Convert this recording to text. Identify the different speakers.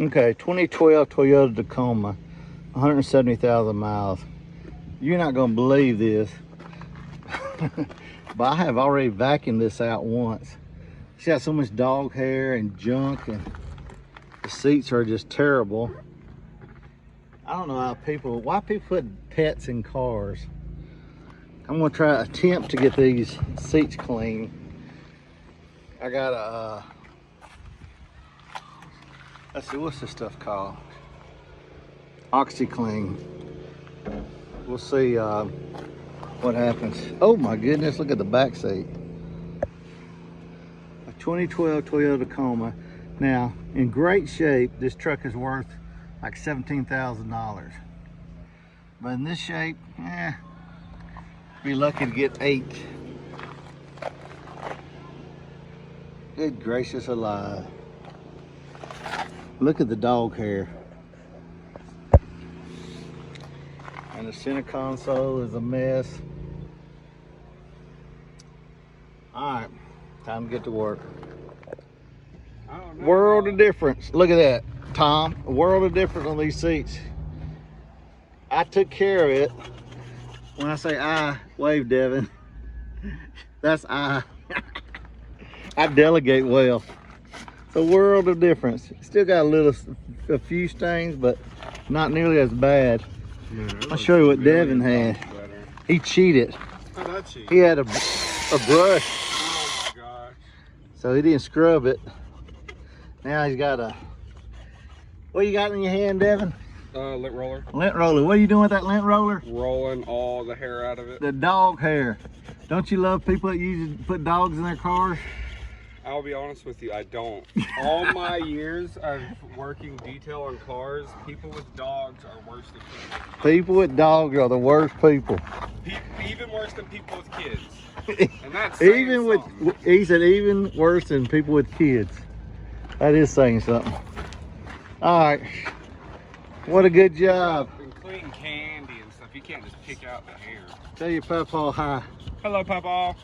Speaker 1: Okay, 2012 Toyota Tacoma, 170,000 miles. You're not gonna believe this, but I have already vacuumed this out once. It's got so much dog hair and junk, and the seats are just terrible. I don't know why people put pets in cars. I'm gonna try attempt to get these seats clean. I got a, let's see, what's this stuff called? OxyClean. We'll see what happens. Oh my goodness, look at the back seat. A 2012 Toyota Tacoma. Now, in great shape, this truck is worth like $17,000. But in this shape, be lucky to get 8. Good gracious alive. Look at the dog hair. And the center console is a mess. All right, time to get to work. World of difference. Look at that, Tom. A world of difference on these seats. I took care of it. When I say I, wave, Devyn. That's I. I delegate well. It's a world of difference. Still got a few stains, but not nearly as bad. Man, I'll show you what Devyn had. He cheated.
Speaker 2: How'd I cheat?
Speaker 1: He had a brush.
Speaker 2: Oh my gosh.
Speaker 1: So he didn't scrub it. Now he's got a, what you got in your hand, Devyn?
Speaker 2: Lint roller.
Speaker 1: Lint roller. What are you doing with that lint roller?
Speaker 2: Rolling all the hair out of it.
Speaker 1: The dog hair. Don't you love people that use to put dogs in their cars?
Speaker 2: I'll be honest with you, I don't. All my years of working detail on cars, people with dogs are worse than people.
Speaker 1: People with dogs are the worst people.
Speaker 2: Even worse than people with kids. And that's
Speaker 1: even with, he said even worse than people with kids. That is saying something. All right. What a good job.
Speaker 2: Including candy and stuff. You can't just pick out the hair.
Speaker 1: Tell your papa hi.
Speaker 2: Hello, Papa.